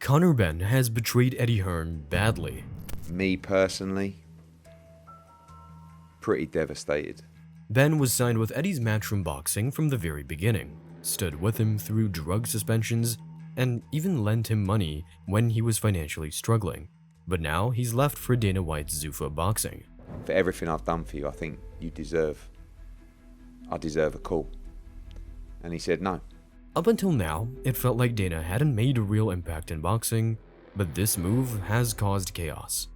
Conor Benn has betrayed Eddie Hearn badly. Me personally, pretty devastated. Benn was signed with Eddie's Matchroom Boxing from the very beginning, stood with him through drug suspensions, and even lent him money when he was financially struggling. But now he's left for Dana White's Zuffa Boxing. For everything I've done for you, I think I deserve a call. And he said no. Up until now, it felt like Dana hadn't made a real impact in boxing, but this move has caused chaos.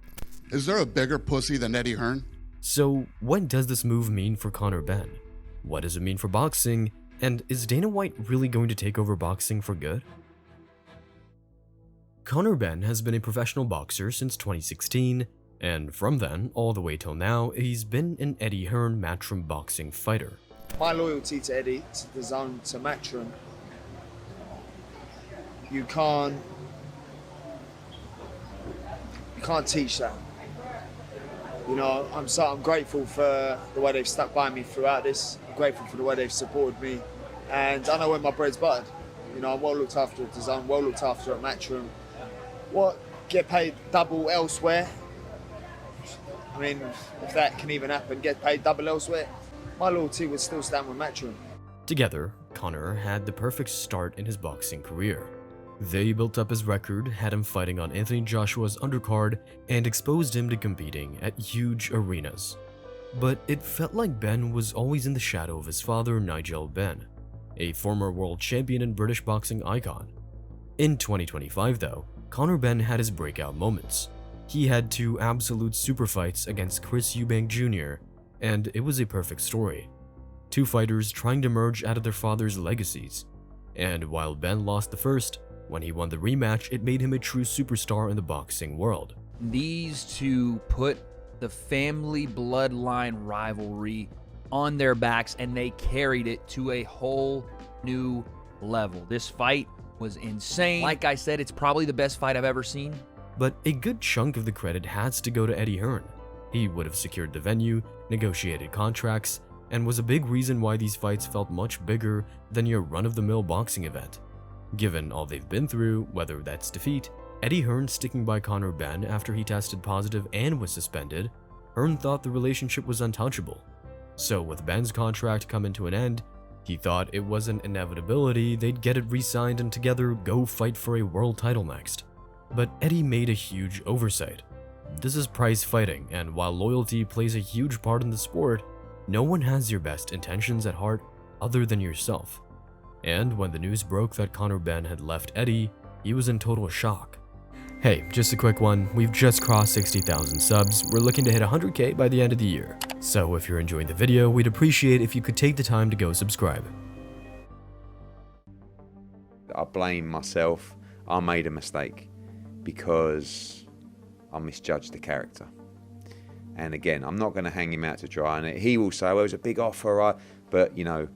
Is there a bigger pussy than Eddie Hearn? So, what does this move mean for Conor Benn? What does it mean for boxing? And is Dana White really going to take over boxing for good? Conor Benn has been a professional boxer since 2016, and from then all the way till now, he's been an Eddie Hearn Matchroom boxing fighter. My loyalty to Eddie, to the zone, to Matchroom, you can't teach that. You know, I'm grateful for the way they've stuck by me throughout this. I'm grateful for the way they've supported me, and I know where my bread's buttered. You know, I'm well looked after at the zone, well looked after at Matchroom. What, get paid double elsewhere? I mean, if that can even happen, get paid double elsewhere. My loyalty would still stand with Matchroom. Together, Conor had the perfect start in his boxing career. They built up his record, had him fighting on Anthony Joshua's undercard, and exposed him to competing at huge arenas. But it felt like Benn was always in the shadow of his father, Nigel Benn, a former world champion and British boxing icon. In 2025 though, Conor Benn had his breakout moments. He had two absolute super fights against Chris Eubank Jr., and it was a perfect story. Two fighters trying to merge out of their father's legacies. And while Benn lost the first, when he won the rematch, it made him a true superstar in the boxing world. These two put the family bloodline rivalry on their backs, and they carried it to a whole new level. This fight was insane. Like I said, it's probably the best fight I've ever seen. But a good chunk of the credit has to go to Eddie Hearn. He would have secured the venue, negotiated contracts, and was a big reason why these fights felt much bigger than your run-of-the-mill boxing event. Given all they've been through, whether that's defeat, Eddie Hearn sticking by Conor Benn after he tested positive and was suspended, Hearn thought the relationship was untouchable. So with Benn's contract coming to an end, he thought it was an inevitability they'd get it re-signed and together go fight for a world title next. But Eddie made a huge oversight. This is prize fighting, and while loyalty plays a huge part in the sport, no one has your best intentions at heart other than yourself. And when the news broke that Conor Benn had left Eddie, he was in total shock. Hey, just a quick one, we've just crossed 60,000 subs, we're looking to hit 100k by the end of the year. So if you're enjoying the video, we'd appreciate if you could take the time to go subscribe. I blame myself. I made a mistake because I misjudged the character. And again, I'm not going to hang him out to dry, and he will say, well, it was a big offer, right? But you know,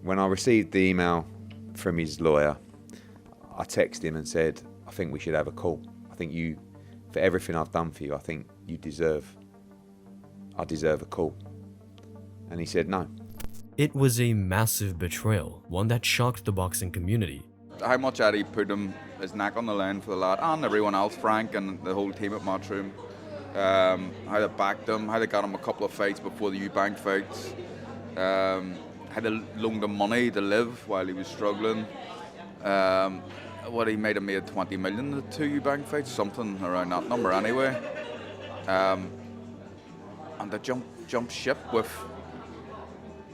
when I received the email from his lawyer, I texted him and said, I think we should have a call. I think for everything I've done for you, I think I deserve a call. And he said no. It was a massive betrayal, one that shocked the boxing community. How much Eddie put his neck on the line for the lad, and everyone else, Frank and the whole team at Matchroom. How they backed him, how they got him a couple of fights before the Eubank fights. How they loaned him money to live while he was struggling. What he made him made 20 million the two Eubank fights, something around that number anyway. And to jump ship with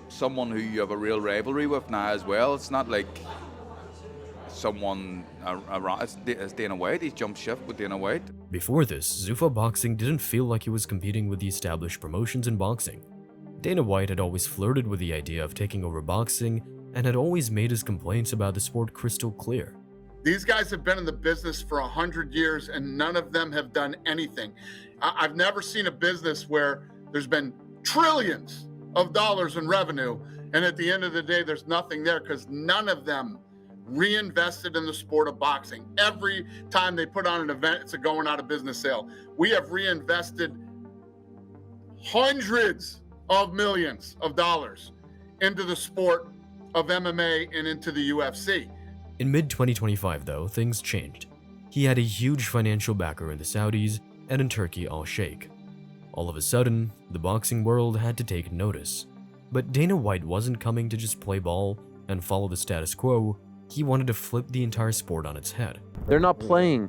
someone who you have a real rivalry with now as well. It's not like someone around, it's Dana White. He's jumped ship with Dana White. Before this, Zuffa Boxing didn't feel like he was competing with the established promotions in boxing. Dana White had always flirted with the idea of taking over boxing and had always made his complaints about the sport crystal clear. These guys have been in the business for 100 years and none of them have done anything. I've never seen a business where there's been trillions of dollars in revenue and at the end of the day there's nothing there because none of them reinvested in the sport of boxing. Every time they put on an event, it's a going out of business sale. We have reinvested hundreds of millions of dollars into the sport of MMA and into the UFC. In mid-2025 though, things changed. He had a huge financial backer in the Saudis and in Turkey al-Sheikh. All of a sudden, the boxing world had to take notice. But Dana White wasn't coming to just play ball and follow the status quo. He wanted to flip the entire sport on its head. They're not playing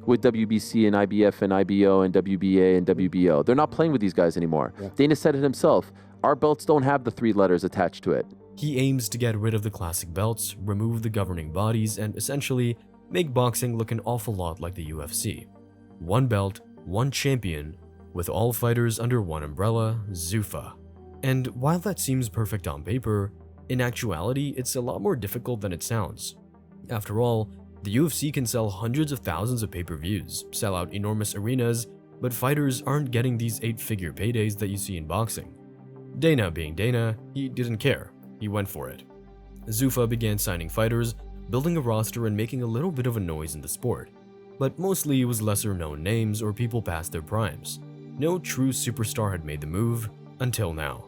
with WBC and IBF and IBO and WBA and WBO. They're not playing with these guys anymore. Yeah. Dana said it himself. Our belts don't have the 3 letters attached to it. He aims to get rid of the classic belts, remove the governing bodies, and essentially make boxing look an awful lot like the UFC. One belt, one champion, with all fighters under one umbrella, Zuffa. And while that seems perfect on paper, in actuality, it's a lot more difficult than it sounds. After all, the UFC can sell hundreds of thousands of pay-per-views, sell out enormous arenas, but fighters aren't getting these 8-figure paydays that you see in boxing. Dana being Dana, he didn't care. He went for it. Zuffa began signing fighters, building a roster and making a little bit of a noise in the sport. But mostly it was lesser-known names or people past their primes. No true superstar had made the move until now.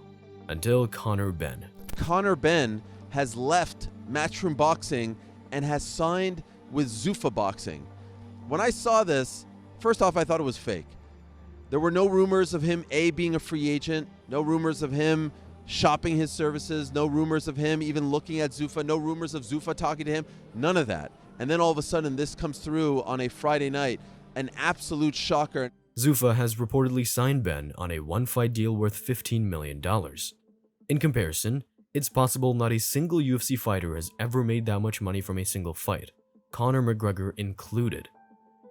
Until Conor Benn. Conor Benn has left Matchroom Boxing and has signed with Zuffa Boxing. When I saw this, first off, I thought it was fake. There were no rumors of him, being a free agent, no rumors of him shopping his services, no rumors of him even looking at Zuffa, no rumors of Zuffa talking to him, none of that. And then all of a sudden, this comes through on a Friday night, an absolute shocker. Zuffa has reportedly signed Benn on a one-fight deal worth $15 million. In comparison, it's possible not a single UFC fighter has ever made that much money from a single fight, Conor McGregor included.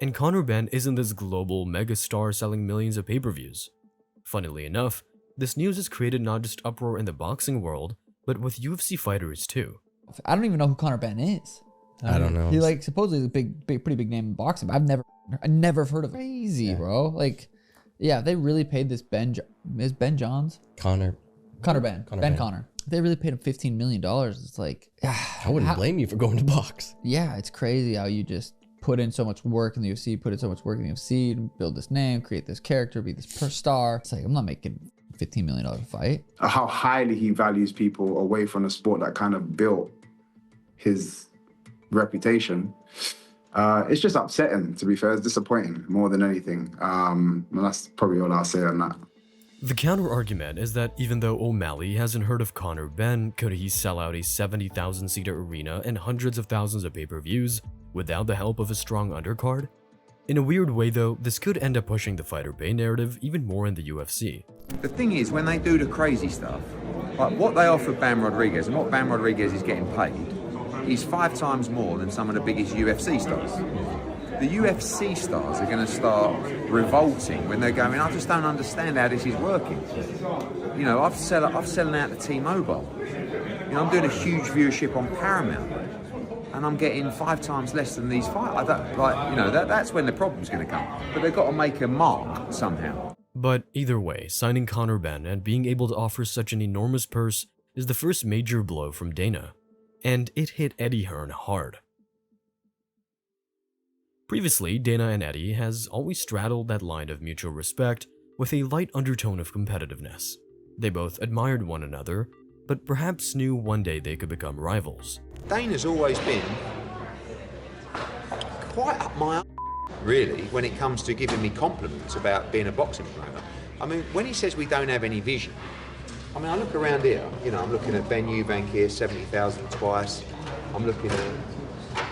And Conor Benn isn't this global megastar selling millions of pay-per-views. Funnily enough, this news has created not just uproar in the boxing world, but with UFC fighters too. I don't even know who Conor Benn is. I don't know. He supposedly is a pretty big name in boxing, but I never heard of him. Crazy, bro. They really paid this Ben. Is Ben Johns? Conor Ben. Conor. They really paid him $15 million. It's like, I wouldn't blame you for going to box. Yeah, it's crazy how you just put in so much work in the UFC, to build this name, create this character, be this star. It's like, I'm not making $15 million fight. How highly he values people away from the sport that kind of built his reputation. It's just upsetting, to be fair. It's disappointing more than anything. And that's probably all I'll say on that. The counter-argument is that even though O'Malley hasn't heard of Conor Benn, could he sell out a 70,000-seater arena and hundreds of thousands of pay-per-views without the help of a strong undercard? In a weird way though, this could end up pushing the fighter pay narrative even more in the UFC. The thing is, when they do the crazy stuff, like what they offer Bam Rodriguez and what Bam Rodriguez is getting paid is 5 times more than some of the biggest UFC stars. The UFC stars are going to start revolting when they're going, I just don't understand how this is working. You know, I'm selling out to T-Mobile. You know, I'm doing a huge viewership on Paramount, and I'm getting 5 times less than these fights. That's when the problem's going to come. But they've got to make a mark somehow. But either way, signing Conor Benn and being able to offer such an enormous purse is the first major blow from Dana. And it hit Eddie Hearn hard. Previously, Dana and Eddie has always straddled that line of mutual respect with a light undertone of competitiveness. They both admired one another, but perhaps knew one day they could become rivals. Dana's always been quite up my really, when it comes to giving me compliments about being a boxing promoter. I mean, when he says we don't have any vision, I mean, I look around here, I'm looking at Ben Eubank here, 70,000 twice. I'm looking at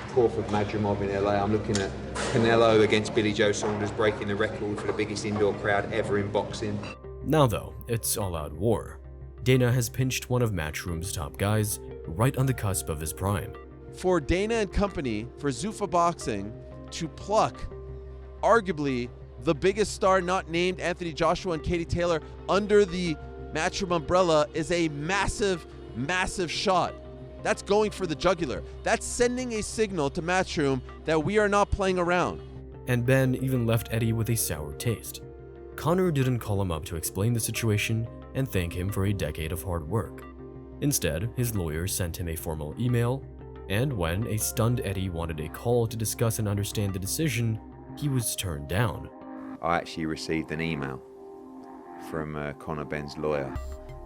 Crawford Madrimov in LA. I'm looking at Canelo against Billy Joe Saunders breaking the record for the biggest indoor crowd ever in boxing. Now though, it's all-out war. Dana has pinched one of Matchroom's top guys right on the cusp of his prime. For Dana and company, for Zuffa Boxing, to pluck arguably the biggest star not named Anthony Joshua and Katie Taylor under the Matchroom umbrella is a massive, massive shot. That's going for the jugular. That's sending a signal to Matchroom that we are not playing around. And Ben even left Eddie with a sour taste. Conor didn't call him up to explain the situation and thank him for a decade of hard work. Instead, his lawyer sent him a formal email, and when a stunned Eddie wanted a call to discuss and understand the decision, he was turned down. I actually received an email from Conor Benn's lawyer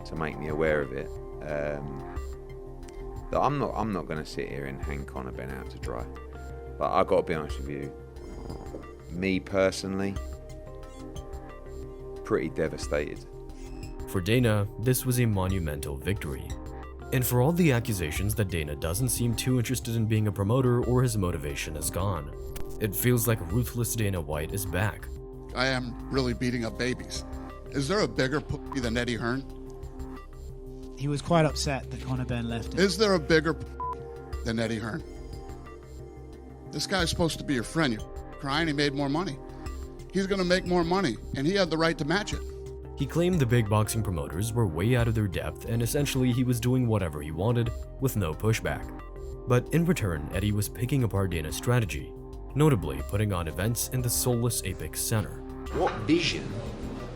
to make me aware of it. That I'm not going to sit here and hang Conor Benn out to dry. But I've got to be honest with you, me personally, pretty devastated. For Dana, this was a monumental victory. And for all the accusations that Dana doesn't seem too interested in being a promoter or his motivation is gone, it feels like ruthless Dana White is back. I am really beating up babies. Is there a bigger pussy than Eddie Hearn? He was quite upset that Conor Benn left him. Is there a bigger than Eddie Hearn? This guy's supposed to be your friend. You're crying, he made more money. He's going to make more money, and he had the right to match it. He claimed the big boxing promoters were way out of their depth and essentially he was doing whatever he wanted with no pushback. But in return, Eddie was picking apart Dana's strategy, notably putting on events in the soulless Apex Center. What vision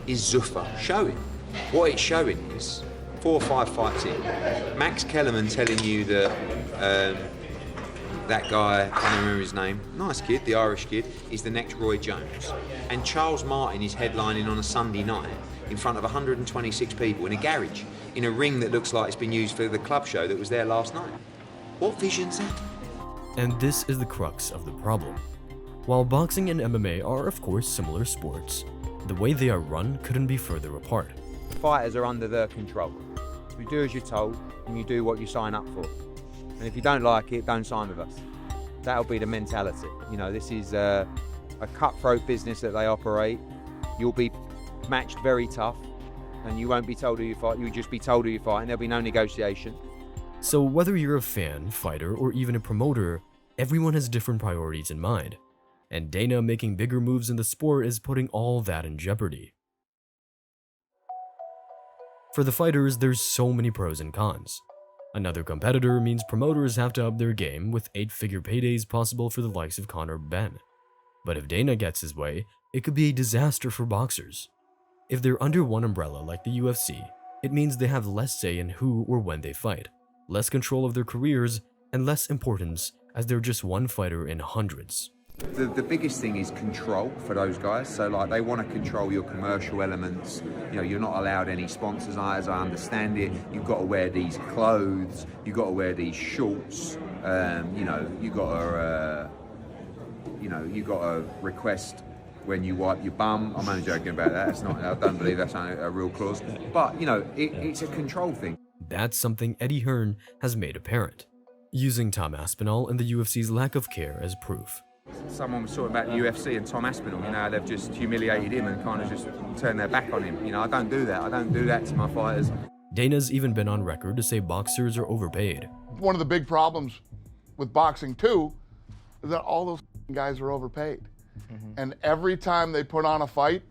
is Zuffa showing? What it's showing is 4 or 5 fights in, Max Kellerman telling you that that guy, I can't remember his name, nice kid, the Irish kid, is the next Roy Jones. And Charles Martin is headlining on a Sunday night in front of 126 people in a garage, in a ring that looks like it's been used for the club show that was there last night. What vision's that? And this is the crux of the problem. While boxing and MMA are of course similar sports, the way they are run couldn't be further apart. Fighters are under their control. You do as you're told and you do what you sign up for. And if you don't like it, don't sign with us. That'll be the mentality. You know, this is a cutthroat business that they operate. You'll be matched very tough and you won't be told who you fight, you'll just be told who you fight and there'll be no negotiation. So whether you're a fan, fighter, or even a promoter, everyone has different priorities in mind. And Dana making bigger moves in the sport is putting all that in jeopardy. For the fighters, there's so many pros and cons. Another competitor means promoters have to up their game with 8-figure paydays possible for the likes of Conor Benn. But if Dana gets his way, it could be a disaster for boxers. If they're under one umbrella like the UFC, it means they have less say in who or when they fight, less control of their careers, and less importance as they're just one fighter in hundreds. The biggest thing is control for those guys. So like they want to control your commercial elements. You know, you're not allowed any sponsors, as I understand it. You've got to wear these clothes. You've got to wear these shorts. You know, you got to request when you wipe your bum. I'm only joking about that. It's not. I don't believe that's a real clause. But you know, it's a control thing. That's something Eddie Hearn has made apparent, using Tom Aspinall and the UFC's lack of care as proof. Someone was talking about the UFC and Tom Aspinall, you know, they've just humiliated him and kind of just turned their back on him. You know, I don't do that. I don't do that to my fighters. Dana's even been on record to say boxers are overpaid. One of the big problems with boxing too is that all those guys are overpaid. And every time they put on a fight,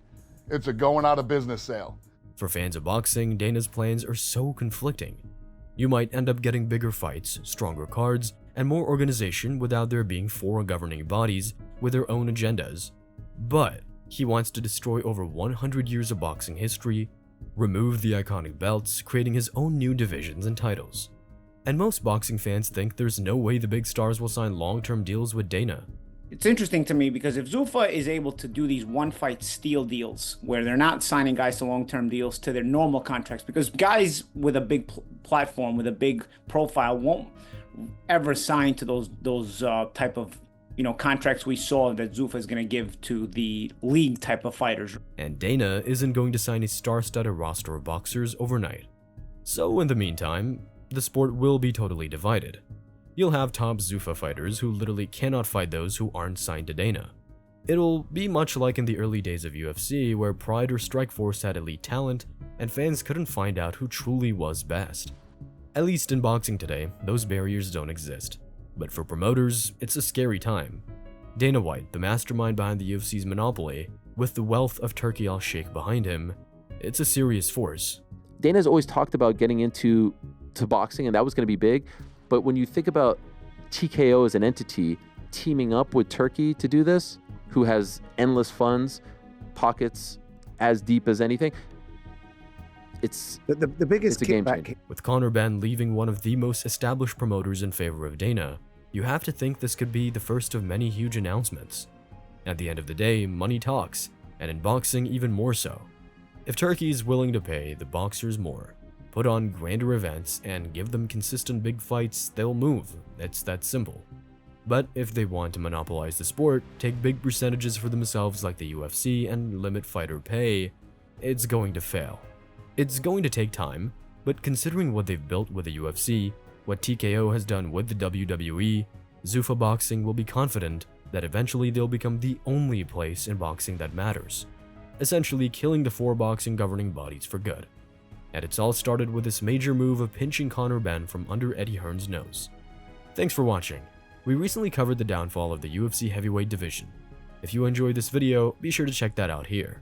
it's a going out of business sale. For fans of boxing, Dana's plans are so conflicting. You might end up getting bigger fights, stronger cards, and more organization without there being 4 governing bodies with their own agendas. But he wants to destroy over 100 years of boxing history, remove the iconic belts, creating his own new divisions and titles. And most boxing fans think there's no way the big stars will sign long-term deals with Dana. It's interesting to me because if Zuffa is able to do these one-fight steal deals where they're not signing guys to long-term deals to their normal contracts, because guys with a big platform, with a big profile won't ever sign to those type of contracts we saw that Zuffa is going to give to the league type of fighters. And Dana isn't going to sign a star-studded roster of boxers overnight. So in the meantime, the sport will be totally divided. You'll have top Zuffa fighters who literally cannot fight those who aren't signed to Dana. It'll be much like in the early days of UFC where Pride or Strikeforce had elite talent and fans couldn't find out who truly was best. At least in boxing today, those barriers don't exist. But for promoters, it's a scary time. Dana White, the mastermind behind the UFC's monopoly, with the wealth of Turki al-Sheikh behind him, it's a serious force. Dana's always talked about getting into boxing and that was going to be big. But when you think about TKO as an entity teaming up with Turki to do this, who has endless funds, pockets as deep as anything, it's the biggest game changer. With Conor Benn leaving one of the most established promoters in favor of Dana, you have to think this could be the first of many huge announcements. At the end of the day, money talks, and in boxing even more so. If Turki is willing to pay the boxers more, put on grander events, and give them consistent big fights, they'll move. It's that simple. But if they want to monopolize the sport, take big percentages for themselves like the UFC, and limit fighter pay, it's going to fail. It's going to take time, but considering what they've built with the UFC, what TKO has done with the WWE, Zuffa Boxing will be confident that eventually they'll become the only place in boxing that matters, essentially killing the 4 boxing governing bodies for good. And it's all started with this major move of pinching Conor Benn from under Eddie Hearn's nose. Thanks for watching. We recently covered the downfall of the UFC heavyweight division. If you enjoyed this video, be sure to check that out here.